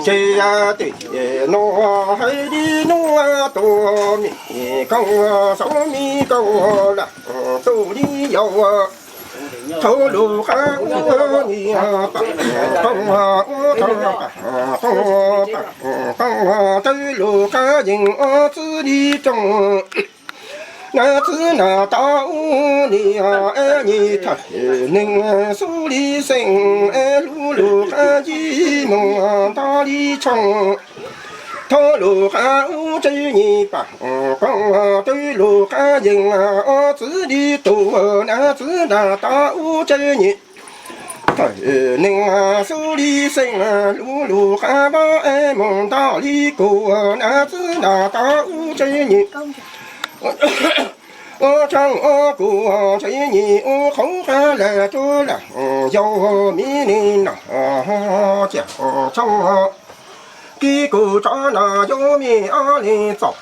这呀对，我海里我多米高啊，少米高了，肚里有啊。头颅还我你啊，棒啊，我头棒，对路还人啊，子里种。那子那大屋里啊，你他能树里生，路路还一梦大里冲。头路还乌这你棒，对路还人啊，子里多那子那大屋这你。能啊，手里生啊，路路还把梦大里过，那子那大屋这你。我唱我歌，这你我后汉来着了，要命令那叫唱，给个扎那要命令走，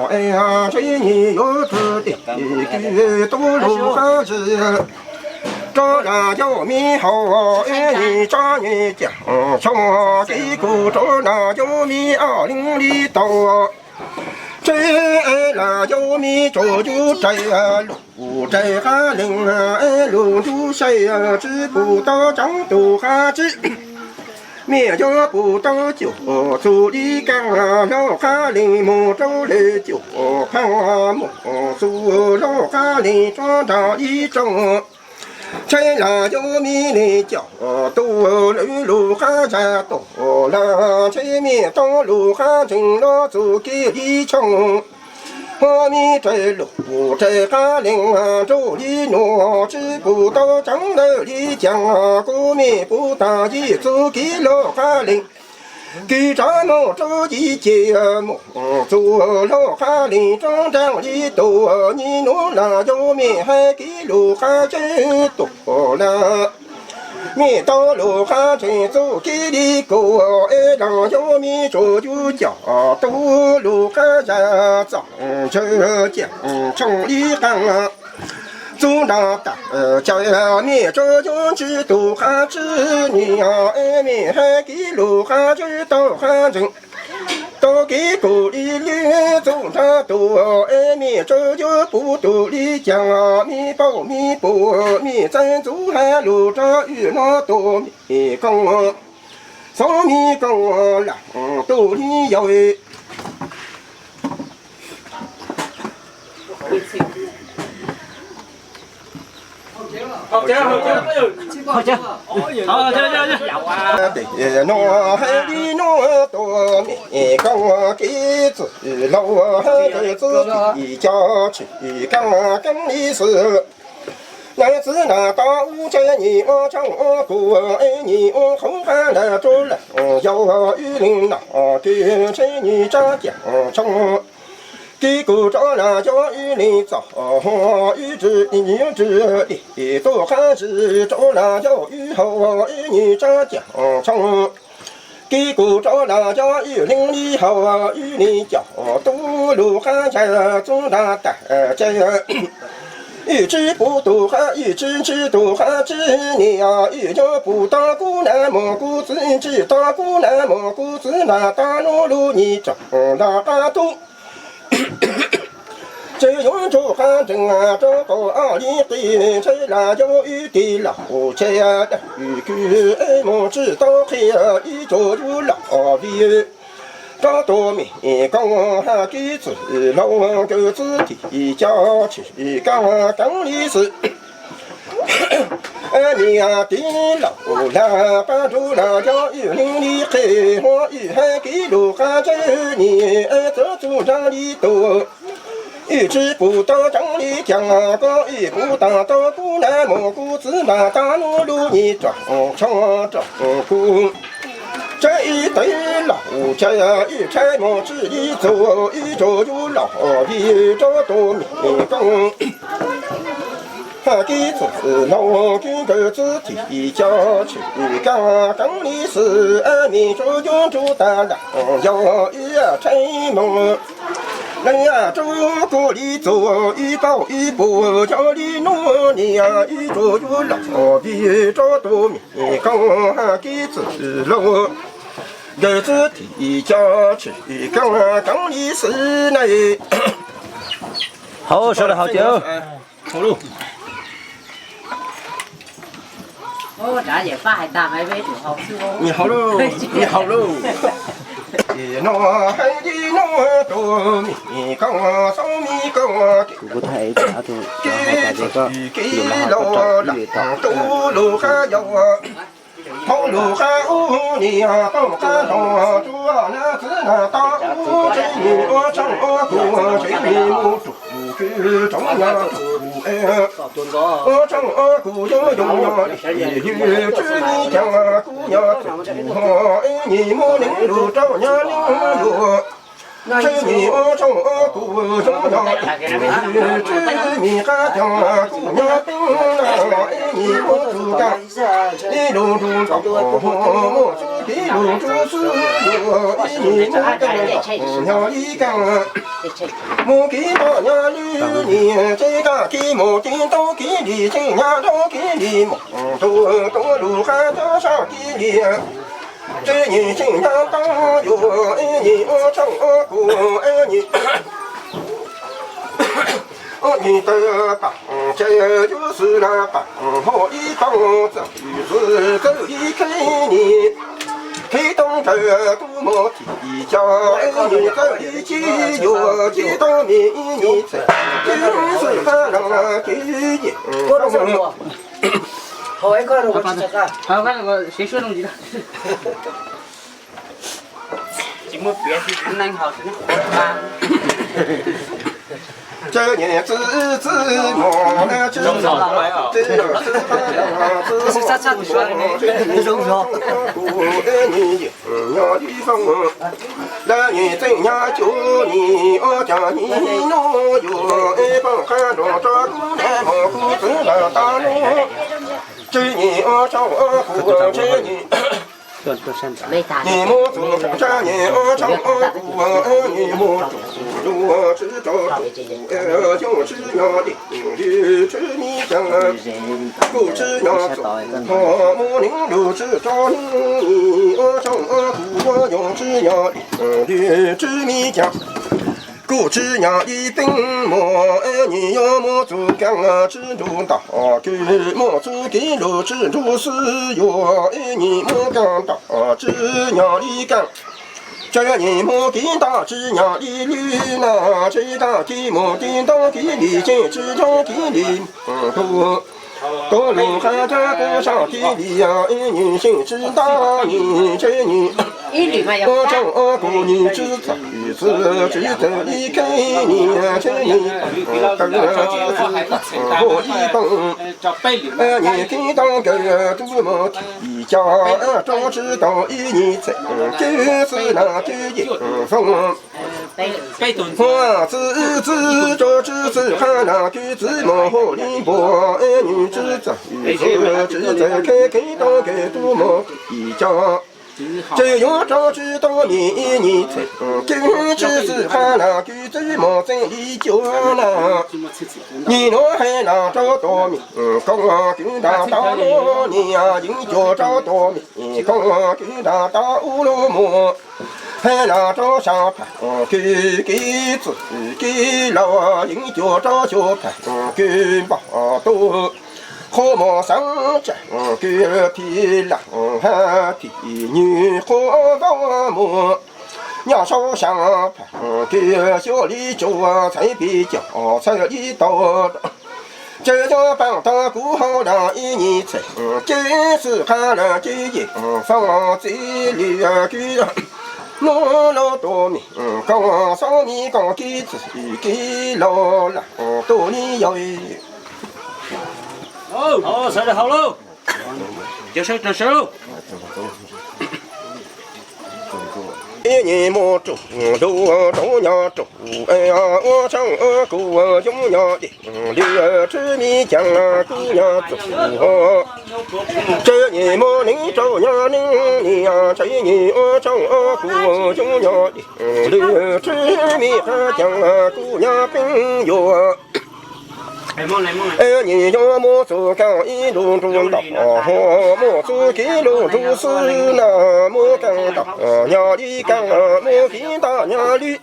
哎呀，这你有子的句多路汉子。扎那要命好，哎你扎你讲唱，给个扎那要命令里到。这那有米做就摘路摘哈林路就谁知不到长都哈知，面就不到就做里干老哈林木走来就看木做老哈林装到一种。这那有米的叫多路哈在多了，前面道路哈正了走给里冲，后面这路这哈林走里挪，知不到长了里讲过面不打一走给了哈林。给咱们这一节目做了哈林庄长里多，你弄了有面还给路哈真多了，面到路哈真走给你过，让有面做就叫多路哈呀长这讲城里行。走那大家面这样子都还知你啊，面还给路还知道还真，都给沟里里走那多，面这就不多里讲啊，面包面包面咱走还路着与那多面工，少面工了都里要诶。好吃，好吃，好吃，有啊！我海里那多面高给子老孩子一家去干里事。男子那大屋在你我唱我歌，你我后汉来着了，要雨林那给这你扎讲唱。给个着那叫雨林早，雨之你之的多还是着那叫雨后你这讲唱。给个着那叫雨林里后雨林叫多路还在做那大家。欲知不多还欲知多还知你啊，欲叫不大姑南蘑菇子知大姑南蘑菇子那大路路你找那大都。这用着汉正啊，这个阿里黑，这那有雨的老车的雨具，莫知道黑一着就老逼。这多面讲哈给子老个子的家去干里事。你呀的老啦，把住那叫雨林里黑，我雨还给路哈这你这主张里多。欲知不到张里讲个，欲不达到不南蘑菇子那大路路你装姑。这一对老家一拆毛子一走，一走就老的这多面工。给子老给个子提家去干里事，你就用住大郎要一拆毛。人呀，这个里走一道一步，叫里弄你呀，一着就老比这多米高给子喽。日子提家去，刚里市内。好，说了好久。好喽。哦，这也发还大，还没煮好吃哦。你好喽，你好喽。那海的那多米高，少米高。我太大头，还这个有了好找一道。都路还有啊。好路还有你啊，不敢说主啊，那只能当我这你我唱我歌，这你我主去中央主哎，我唱我歌要用呀，一语知你讲啊，姑娘主哎，你莫领路找伢领路。这你我唱我歌用呀，一语知你还讲啊，姑娘兵啊，哎，你莫主干。一路中朝，我主一路主事我一路干，鸟一干，我给大家旅年，这个给我点到给你，这伢都给你忙，多路还多少给你。这你心上当有哎你我唱歌哎你。你的棒，这就是那棒好一棒子，于是走一开你，开动这多么提家，你走一起有几道米你在，就是他那给你。好爱看我这个。好看我谁说东西的？节目别是很难好吃的。这年子子我那知道，这儿子他是咋的说的呢？你说不说？你要的风，那你怎样就你我家你诺有一帮看着这姑娘我姑子那大路，这你我找我这你。你莫做这年唱我你莫做我知道就是要的绿吃米酱不吃要做我莫领路知道你我唱我用吃要的绿吃米酱故知伢的病魔，你要么做干啊，知足大给么做给路知足是哟，你莫干大知伢的干，这你莫给大知伢的绿那，这大给莫给大给你见知道给你多。多路还这不上地里呀，你心知道你这你，我找过你知道日子知道离开你这你，等我一蹦，你给当个多么提家，早知道你在，就是那句迎风。我自这只是看那句子么好灵波，女子在只在开当个多么一家。只有早知道你在，只是看那句子么在里叫那。你若还拿着多米，讲跟他打罗你呀，人就找多米，讲跟他打乌罗木。还拿着上盘，给自己老人就找小盘，给把刀，好么上阵，给皮郎还皮女好王么？娘手上盘，给小李做菜比较菜一道。这叫帮他顾好了一年菜，真是看了这一放这里去。我老多米，刚上米刚给自己老了，多你要一。好，晒得好喽，就手就手。一年莫种种呀种，哎呀，我唱歌用呀的，绿吃米酱啊，姑娘种。这年莫领着呀领你呀，这年我唱歌用呀的，绿吃米和酱啊，姑娘饼哟。你要么做干一路中道，么做几路做事那么干道，nhà đi干么给大nhà里。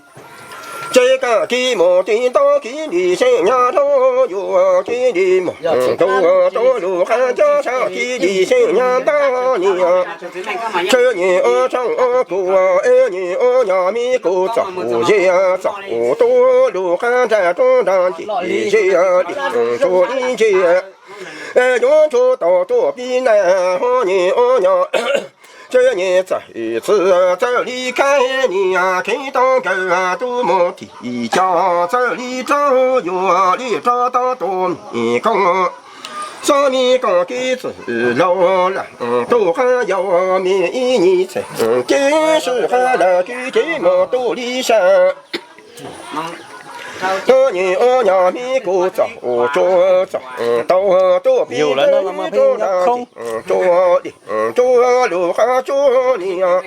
这个给么的到给你生呀头有给你么，都路还叫上给你生呀大你呀。这年上过年呀米过早呀早，多路还在中当地呀做理解，用做到多比难年呀。这年再次走离开你呀，看到个多么的家，走离走远里找到多米工，上面讲给子老了，都还要面一年才，真是还来给这么多理想。多年呀，米过早做早，到比人做难，做路还做你呀，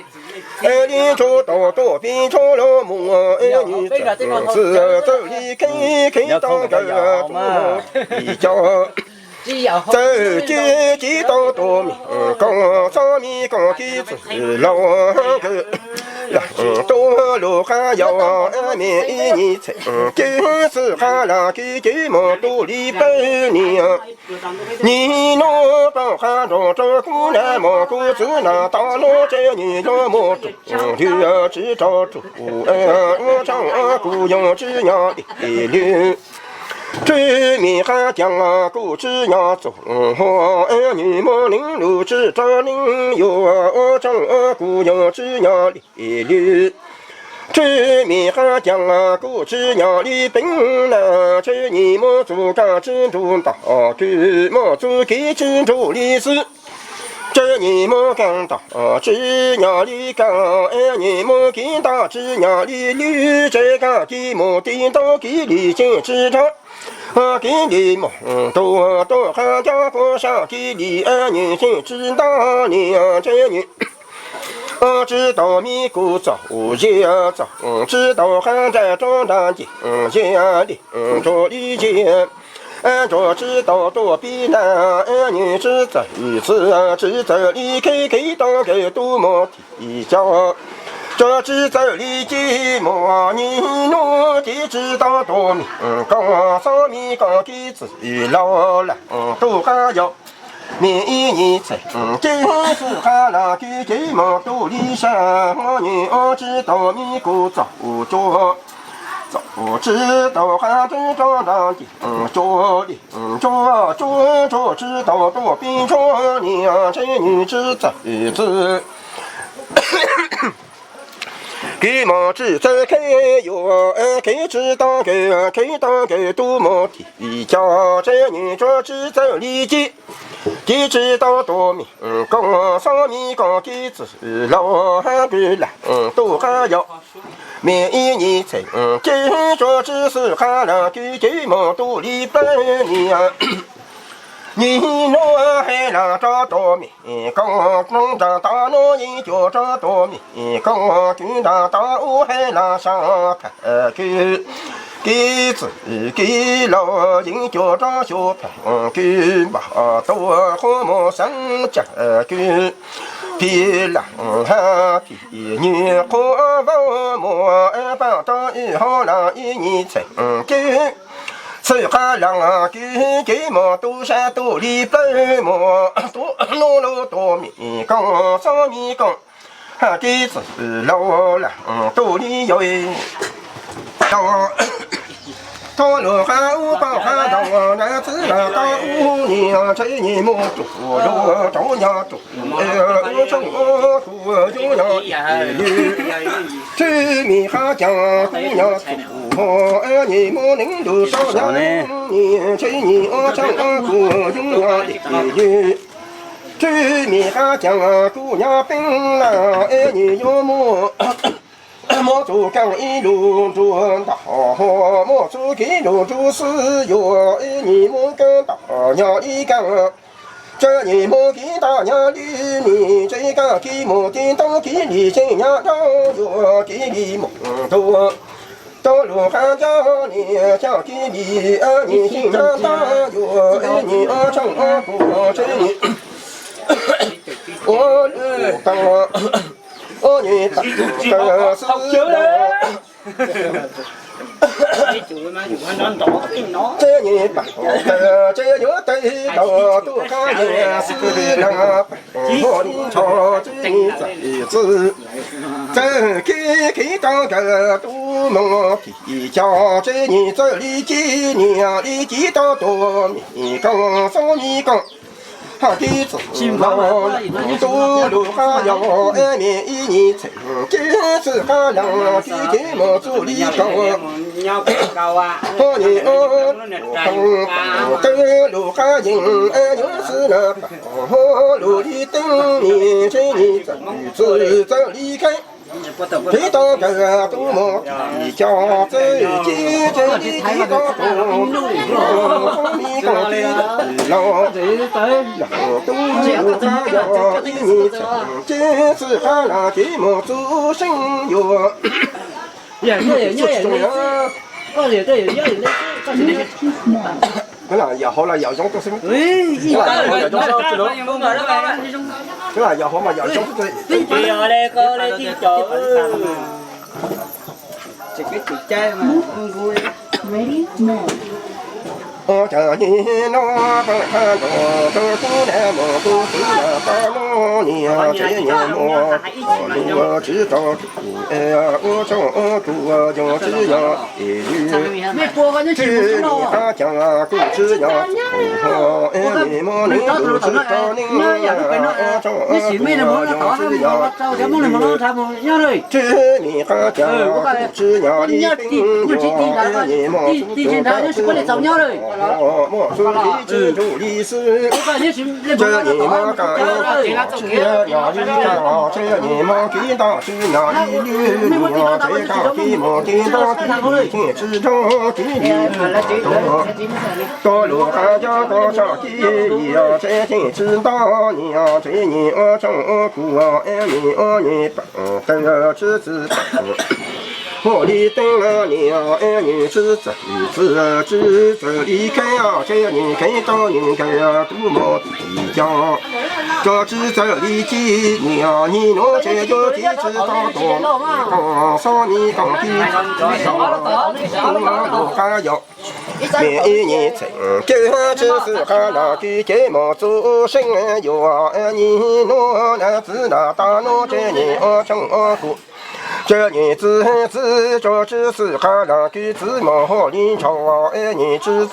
你做到多比做了梦啊，你是走离开到个多比较。走街道多米，讲上面讲给子老个，多路还要面一年才，就是还来给这么多里百年，你那帮还着这姑娘么姑子那大路这你要么住，就要知道住，我唱姑娘只娘的女。这面还讲故事呀走，你们领路知道领有张姑娘只呀里，这面还讲故事呀里本来这你们做干真主大举么做给真主历史。这你们干大只呀里干，你们给大只呀里绿这个给么的到给里先知道。给你们多还家伙上给你你先知道你这你知道米谷早也早，知道还在中大街家里做理解。这知道多比难，你是这一次是这里开到个多么提交。这只走里寂寞，你我的知道多米，刚上面刚给自己老了，都还要面一年才，真是还来给这么多理想，你知道米过早做。早知道还真长大的，做知道多比说你这女子在子。给么只在开哟，开知道个开到个多么的家，这女这只在理解，你知道多米，讲上面讲给子老汉个来，都还要面一年才，这说只是还能给这么多里百年。你若还能找到米，刚弄着大脑你就找到米，刚军大大屋还能上开去，给自己老人就找小朋给嘛多好么生家去，比人还比女好望么帮到以后让一年才给。此还让给么多山多里百么多弄了多米缸上米缸，还给子老了多里有到。到了还无包还到那自然到五年，这年么多了照样多，正多就要这米还讲姑娘多，你么领导照样你这年正过永远的。这米还讲姑娘病了，你要么。莫做干一路做大，莫做给路做事哟。你莫干大娘一干，这你莫给大娘的你这个给莫给当给你这样当哟，给你莫多。道路还叫你叫地里你心那大有你唱过这你我当我你当个是这你把这有对到都看见是那我的朝这你在子这给当个都梦皮家这你这里几年里几道多米刚上米刚哈地子老都路还要面一年成这是还让地给么做里高我你登路还迎就是那路里等你这你怎这离开谁当个都莫一家子几这里几个你讲的老都路还要一年成这是还让地莫做生活cái là giờ họ là giờ giống tôi xem cái là giờ họ mà giờ giống tôi giờ đây cô đây đi chỗ chỉ biết chỉ chơi mà vui chờ như nó bằng tha đồ tôi cũng đã một cô chỉ là ta nó nhiều chế nhiều mua lúa chỉ cho ô cho ô tu cho chỉ nhỏ chỉ ta chẳng cũng chỉ nhỏ em mua những đồ chỉ cho những cho ô tu cho chỉ nhỏ chỉ ni ta chẳng cũng chỉ nhỏ đi em mua cho nhau rồi một số lý trí chủ lý sư chơi nhị mà cả chơi nhỏ đi cả chơi nhị mà kỹ đạo sư nhỏ đi như nhỏ chơi cả kỹ một kỹ đạo kỹ chỉ cho kỹ to lúa cá cho to sao kỹ chơi kỹ chỉ to nhỏ chơi nhị ở trong của em nhị ở nhị bằng chỉ我的灯啊，你啊，哎，你是怎离开啊？这你看到你看呀，多么的家，这只这里几你啊，你拿这个地址打多，讲啥你讲的，我还要。每一年成就只是看那句节目做生有啊，你拿那子那大拿这你啊成啊苦。这你自这只是看那句字幕和你唱啊，哎，你只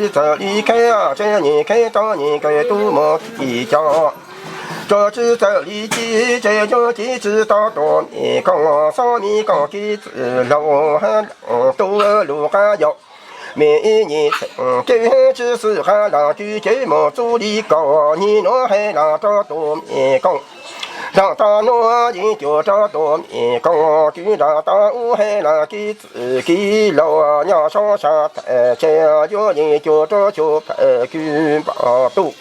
在离开啊，这你看到你该多么一家，这只在离去，这就知道多你讲啥你讲句子路还都路还要。每一年成就只是看那句节目做的高，你那还拿着多面讲。让他拿你就找多米高，就让他乌海那给自己老啊娘上山台，这样叫你就找就排军把渡，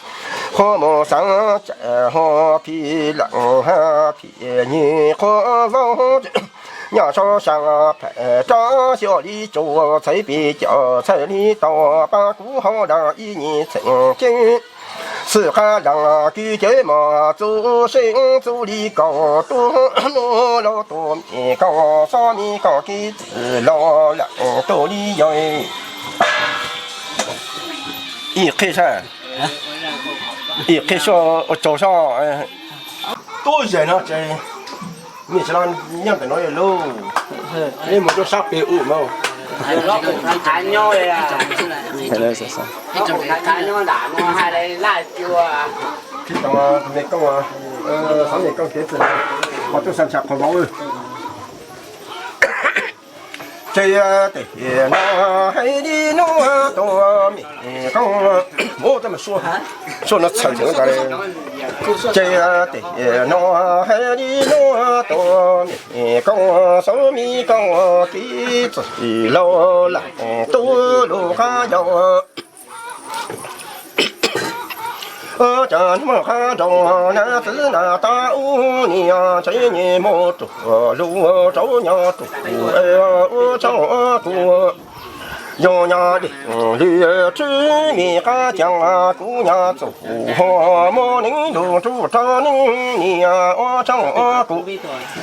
好么上山好皮浪哈皮你好望着。娘上山排张小李做才比较彩礼到把古好让一年成经。是还让举节嘛做生做里高多罗老多米高啥米高给子老两多里要一开始一开始早上多人啊这你知道人在哪里喽你们就杀别物嘛nó cũng thằng nhau đây à phải đây sao thằng nhau đã nó hai đây lại chưa khi đó mẹ con sáu mẹ con kế từ họ tôi sẵn sàng khỏi máu ơi chơi để nó hay đi nó to mẹ con bố tôi mà xua nó thành trưởng cái chơi để nó hay đi nó to mẹ con sáu mi con kỹ chỉ lâu lặng tôi lu cá dầu 这么看中那是那大屋娘，这你莫住路走娘住我走过。有娘的绿枝米哈江啊，姑娘走莫林路住着你呀，我走过。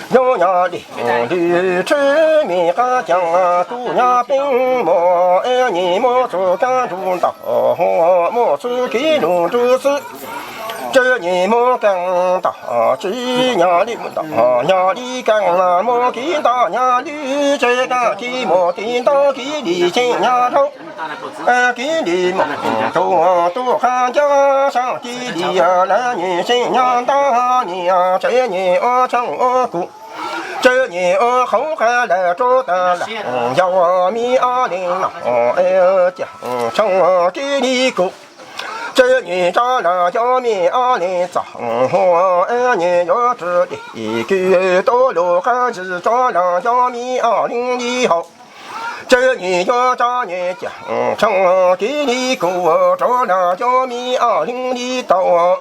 有娘的绿枝米哈江啊，姑娘并莫你莫走干住道，莫走给路住是。这你莫干大，只娘的大娘的干啊，莫给大娘的这个给莫给到给你亲娘头，给你莫多看家上给你呀，男女新娘大你呀，这你成姑。这年后还来做的了，要米20了，讲成给你过。这年长了要米20长，你要知的一个道路还是长了要米20以后。这年要长年讲成给你过，长了要米20里道。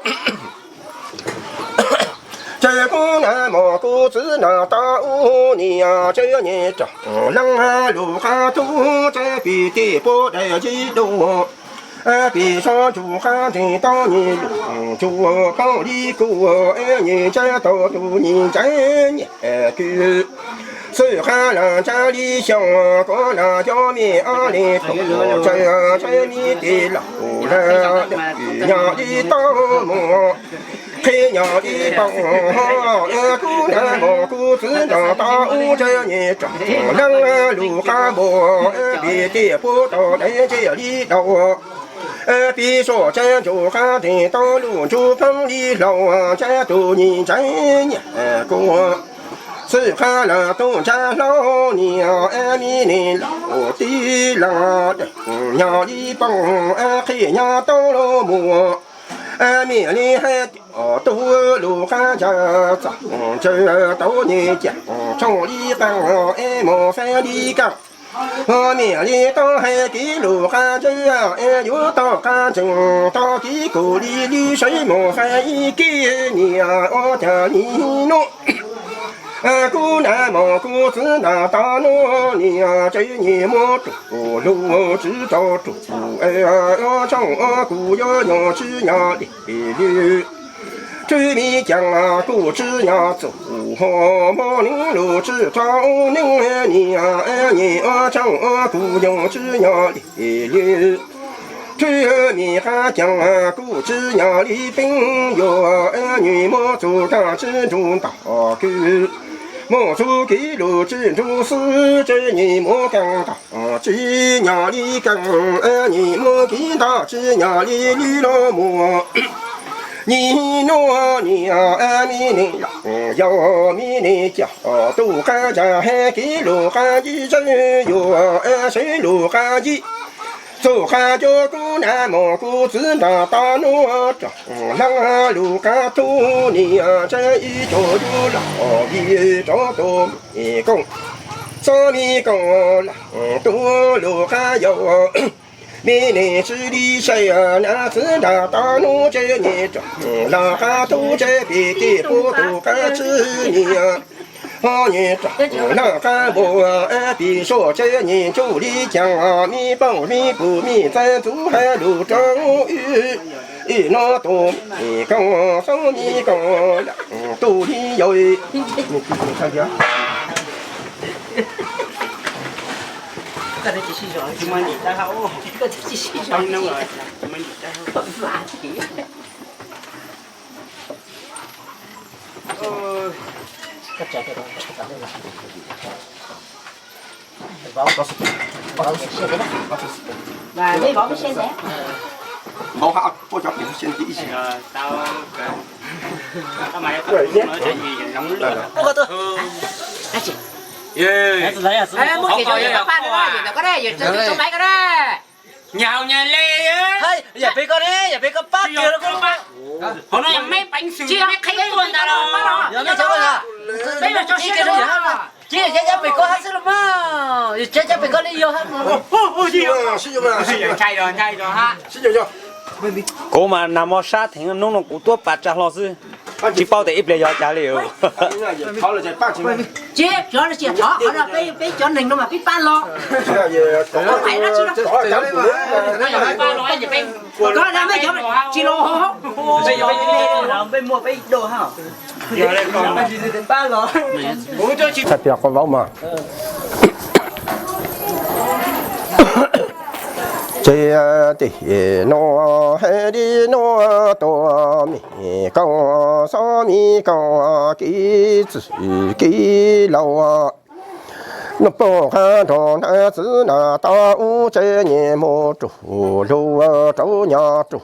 这姑娘莫顾子那大屋里呀，这年长人路还多，这比地不得一路。比上住汉人当年路，住康里过，你家到度你真年个。是汉人家里乡，过了叫米20头，这米的老人，娘的当母。黑娘的帮，姑娘莫顾子那大屋这你长人路汉波，别的不到来这里到。别说这就汉人道路就棚里老，这都你真年过。是汉人都这老娘米里老的老的娘的帮，黑娘到了母。米里还掉多路还家长，这到你家从里帮莫翻里干。米里到海底路还这又到干正到地沟里绿水莫翻一给你啊，我家你弄。姑娘莫顾子那大路你呀，这你莫住路知道住，要找姑要知娘的路。这米江啊，姑知娘走，莫林路知道你呀，你要找姑要知娘的路。这米哈江啊，姑知娘的朋友，你莫做干知中大哥。莫做给路之中是这你莫干大，只娘里干，你莫给大只娘里女老母。你诺你呀，米林要米林家都干家还给路还一真哟，谁路还一。走汉叫姑娘莫顾子那大路长，让路干多你呀，这一着就老一着多米工，三米工多路还有。米林是里谁呀？那是那大路这你长，那还都这边的不都还吃你呀？你长那还不别说这你就里讲米包米不米在祖海路中鱼，一那多米工三米工都里有你看见。个人继续说，怎么你在好？个人继续说，当然了，怎么你在好？垃圾。个这个保险的，那没保险的。冇下多咗幾先啲先。tao mày có nói chuyện gì nóng lửa. Có tôi. Anh chị. Yeah. Muốn chị cho các bạn đó, gì đâu có đây, cho mấy cái đó. Nhào nhà lê á. Hey, giờ bị con đấy, giờ bị con bác kia nó con bác. Hôm nay mấy bánh sườn mấy khay tuần ta đâu. Giờ nó cho con. Đây là cho xe đâu hả? Chị cho bị con hết rồi mà. Cho bị con đi vô hết mà. Ồ, gì vậy? Xin chào. Chay rồi ha. Xin chào. cô mà nằm ở sát thì nó cũng tốt bát trả lo sư chỉ bao để ít để cho trả liệu tháo là chạy ba chỉ chế cho nó chế thọ ở đó cái cho mình nó mà biết ban lo có phải nó chỉ có trả đấy mà ban lo gì bên có là mấy chỗ chỉ lo bây giờ bây mua bây đồ hả giờ đây còn ba lo thật tiệt con báo mà chế thì nó hay đi nó to mi cao sao mi cao kỹ kỹ lâu nó bỏ khai tròn hai chữ là ta u chế nhẹ mô chủ lưu cháu nhà chủ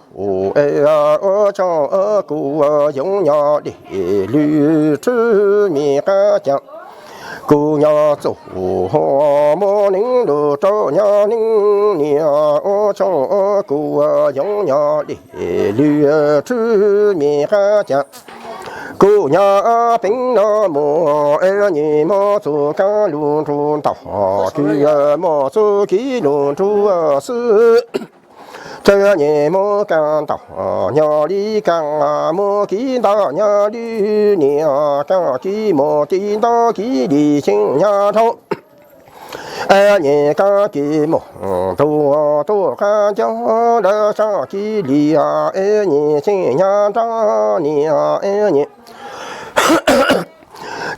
ở cho ở cụ giống nhà để lưu trữ mi cá chậm cụ nhà chủ họ mô nính đồ cho nhà nính nia ở cho ở cụ giống nhà để lưu trữ mi cá chậm cô nhà bình nó mồ nhị mò su cá luôn trốn tao tuy mò su kỹ luôn trú sư chơi nhị mò càng tao nhà đi càng mò kỹ tao nhà đi nia càng kỹ mò kỹ tao kỹ đi sinh nhà thâu nhị cá kỹ mò tu tu cá cho đã sa kỹ li nhị sinh nhà thâu nia nhị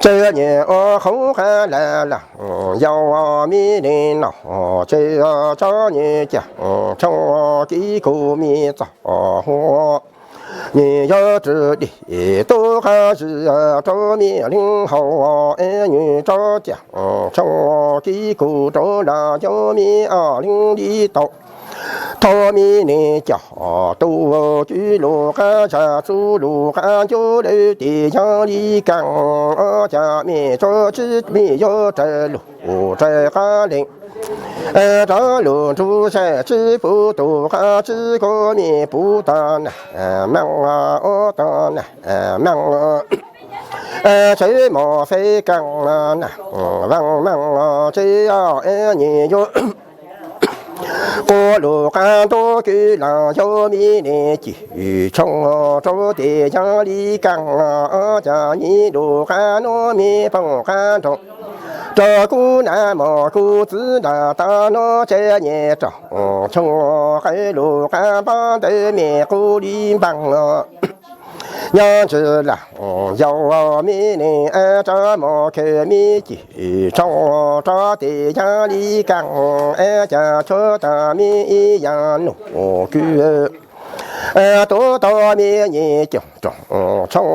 chơi nhẹ không khá là giàu mi nên nó chơi cho nhẹ chẳng cho kỹ cô mi tỏ hoa nhẹ cho chữ đi tôi khá chữ cho mi linh hậu nhẹ cho chẳng cho kỹ cô cho là cho mi linh đi tàu thọ mi nè chả tu chú lô cá cha chú lô cá chú để đi cha đi càng cha mi cho chứ mi cho trái lô trái cá linh trái lô chú sẽ chứ phụ tu cá chứ có mi phụ ta nè mang ở ta nè mang chế mò phê càng nè vang mang chế nhị vô cô lô cá tô kỹ là cho mi nè chỉ trong cho để cho đi càng cha nhị đồ cá nó mi bằng cá trong cho cô na mò cô tự đã ta nó chế nhẹ trong trong cái lô cá ba để mẹ cô đi bằng nhớ chứ là giàu mi nè cho mò kề mi chỉ trong cho để cho đi càng cha cho ta mi ya nụ cứ tổ to mi nhẹ chồng chồng trong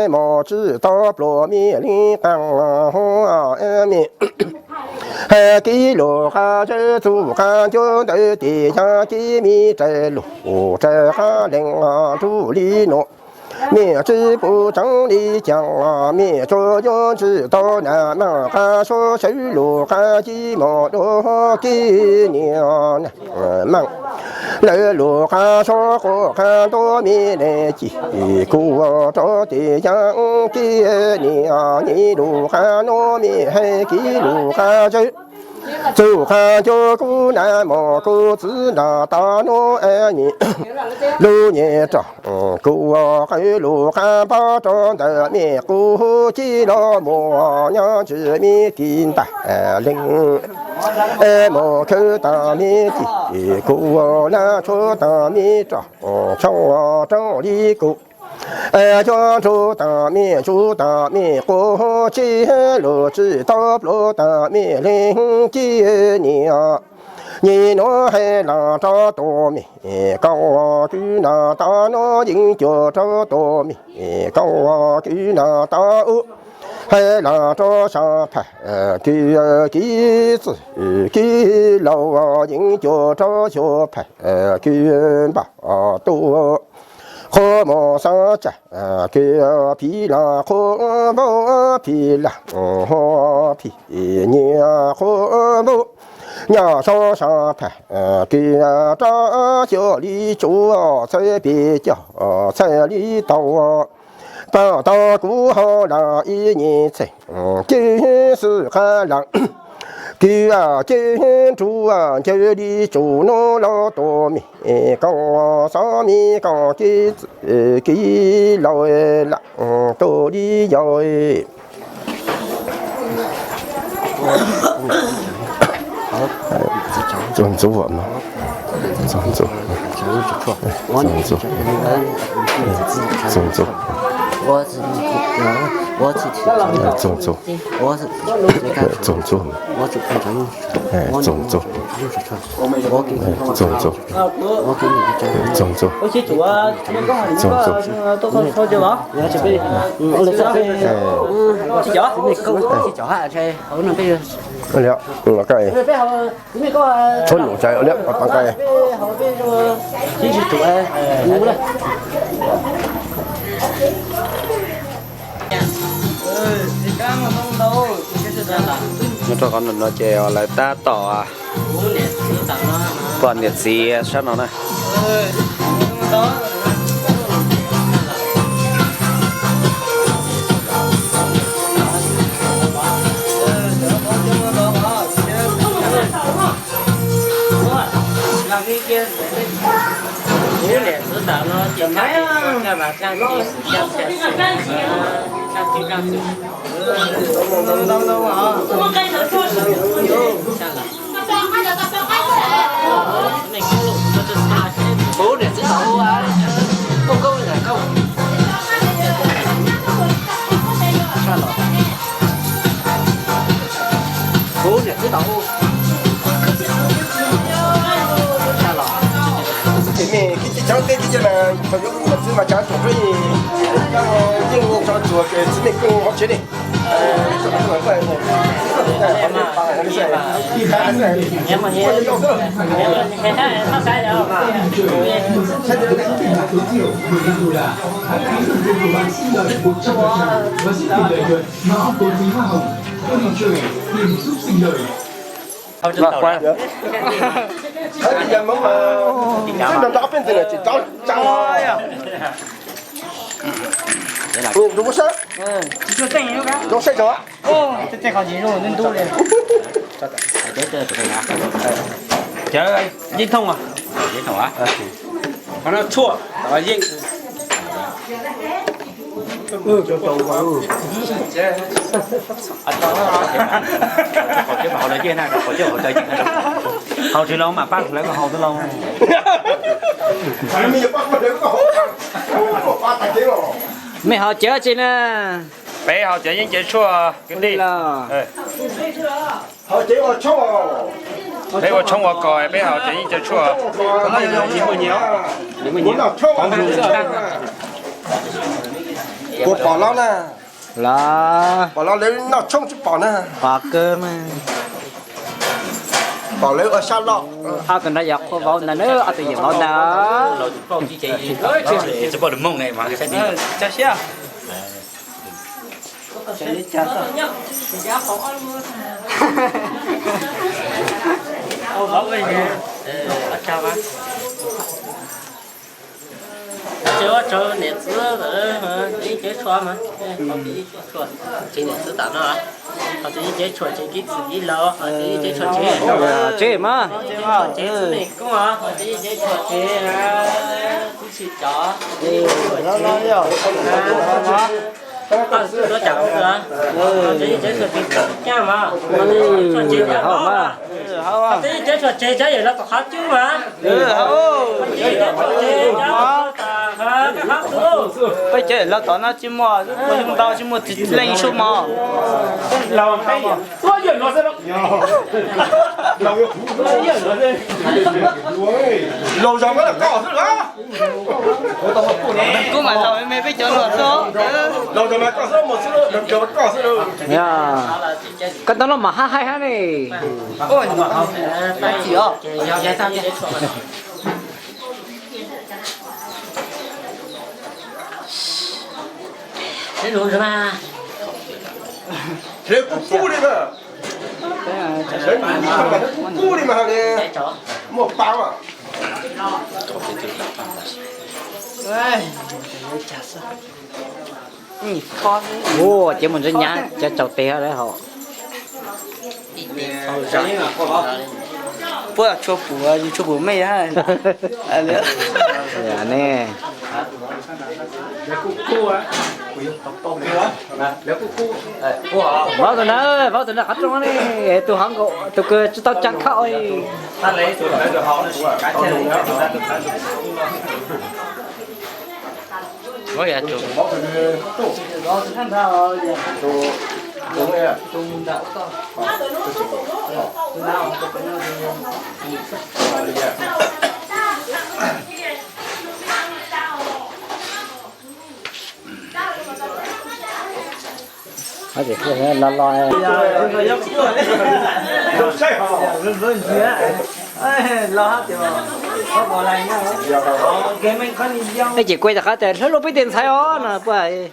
mò chứ to pro mi li càng hoa mi kỹ lô ca chế tu ca cho để để cho kỹ mi chế lô chế ca đừng tu li nọ mẹ chỉ phụ chẳng đi chẳng mẹ cho yo chỉ to nà mà ca số sấy lô ca chỉ mò đồ kỹ niệm mang lỡ lô ca số có ca to mẹ để chỉ cụ cho để chẳng kỹ niệm nhị đồ ca nó mẹ hay kỹ lô ca chơi chú ca cho cô na mò cô tự na ta nó nhị lô nhẹ trọ cô cái lô ca ba tròn đời mẹ cô chỉ lo mò nhá chỉ mi kinh ta linh mò khơi ta mi chỉ cô na cho ta mi trọ trong đi cô cho chú ta mi cô chỉ lô chỉ top lô ta mi linh chỉ nia nhị nó hay là cho tổ mi cao cứ na ta nó dính cho tổ mi cao cứ na ta hay là cho sa phải kỹ kỹ lâu dính cho phải kỹ bảo tu khó mò sa chả kia phi là khó bố phi là phi nhẹ khó bố nhà so sa phải kia cha cho đi chú sẽ bị cho sẽ đi tàu ta cũ họ là y nhị thế chứ sự khá là kỳ chế chú chế đi chú nó lo tổ mi có sao mi có kỳ lối lặng tổ đi rồi种族我嘛，种族，我是我是种族，我是种族，我是不成，种族，我给种族，我给你种族，我去煮啊，种族，多少酒吧？我准备，我来准备，去酒，去脚下去，我那边我了，我盖，准备好，准备够啊，春农在我了，我帮盖，好备什么？继续煮哎，煮了。nó cho con nó chèo lại ta tỏ à còn nhiệt gì sao nó này bố liền sứ tạo nó chỉ thấy cái mà trang trí trang trí trang trí trang trí bố liền sứ tạo á không câu là câu bố liền sứ tạo thì mình cái cháu tết cái là phải dùng một thứ mà cháu chuẩn bị nhưng cho chùa cái mình cũng học chế đi em mà nhé em nó sai đâu rồi quay thấy bây giờ mà cái nó đáp bên từ này chỉ cháu thôi à đúng không đúng sai rồi这好几肉能多嘞chờ ơi dính thông à dính thông á nó chua nó dính cái bảo là kia này có chưa có chơi hầu thì lâu mà bác lấy vào hầu thì lâu mày họ chở chị nè bé hầu chỉ những chuyện chua cái đi họ chỉ vào cho bé vào trong vào còi bé hầu chỉ những chuyện chua không có gì nhiều muốn nào cho của bỏ nó nè là bỏ nó lấy nó trông chút bỏ nè bà cơ mà bỏ lấy ở xa lọ à cần đã dọc có vào là nữa à tự nhiên vào đó chỉ bỏ được mông này mà cái xe đi chả xia chào bác chưa cho nét sữa rồi đi chế chua mà không đi chua chế nét sữa tao nó họ đi chế chua chế cái gì lo họ đi chế chua chế mà chế này cũng hả họ đi chế chua chế chỉ chó nó chẳng nữa chế chế chua chế nha mà họ đi chua chế nha mà họ đi chế chua chế chế vậy nó có khác chứ mà chế chua chế bây giờ là tao nó chỉ mua không tao chỉ mua thịt lên số mà lâu hay có gì nó sẽ lâu rồi mới là cỏ thôi đó cũng mà lâu em bây giờ nó số lâu rồi mà cỏ số một số đừng chờ cỏ số đâu nha cái đó nó mà hai hai này ôi chị ạ thế rồi mà thế cũng phu đi mà thế mà phu đi mà này một bao à ồ chỉ muốn rất nhá cho chậu tè đấy họ bữa cho bố mày ha nữa nè vào tụi nó khách trong này tụi hắn có tụi cơ tao chẳng khao ta lấy tụi nó được họ nó cái chân có gì chủ đó tham gia đúng rồi ạ tung đạo to hay gì cái lo lo cái chỉ quay ra cái tiền lúc biết tiền sai ó nè vậy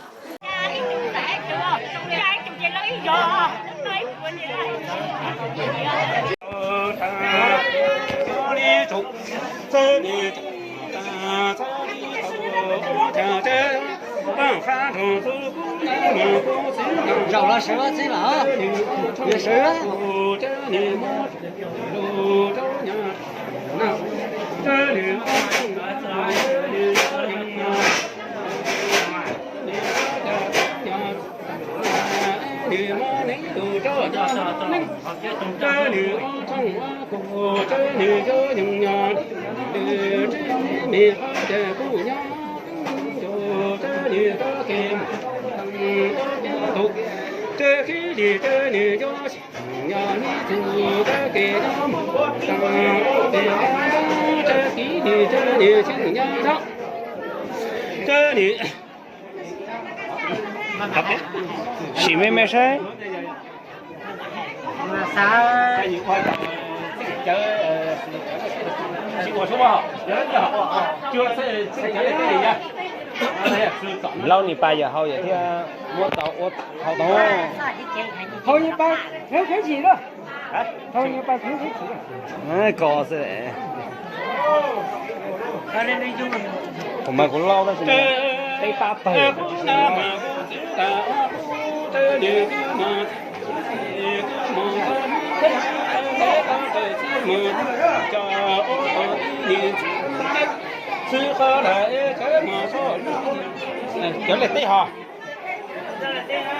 rau lá sữa chứ là dưa sữa khi đi chơi đi cho nhà đi từ ta kể cho một chơi khi đi chơi đi chứ nhà đó chơi đi chỉ mấy sai sao chỉ có số bao chưa sẽ nhớ cái gì nha lâu nị ba giờ hậu giờ thì mua tàu hậu tàu thôi như ba thiếu cái gì đó thôi như ba thiếu cái gì có sẽ không mà cũng lâu đó chứ cái ba tờ sư khó lại cái mà số chỗ này tây hả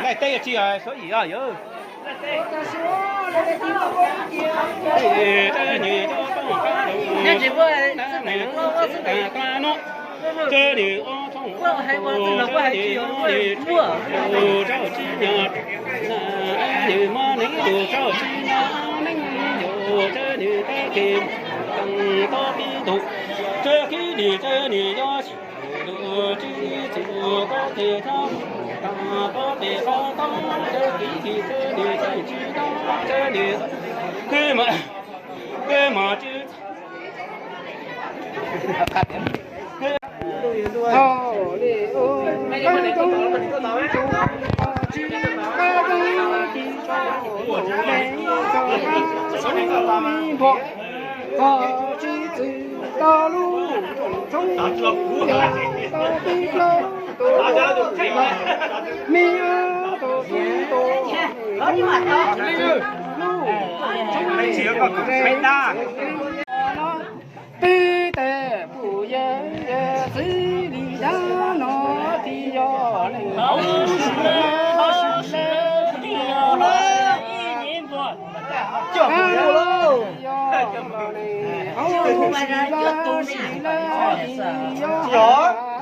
này tây là chi à số gì à nhớ nhà chị vừa chơi đi ô vừa hay vừa từ lâu vừa hay chiều vừa đồ rau chi nhạt đi mà nấy đồ rau chi nhạt đồ chơi đi cái kim tăng to bi tục chơi khi đi chơi đi do đồ chi đồ có thể tham có thể không tâm chơi khi đi chơi chi đó chơi đi cái mà chứ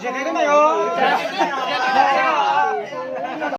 Chị thấy cái này không?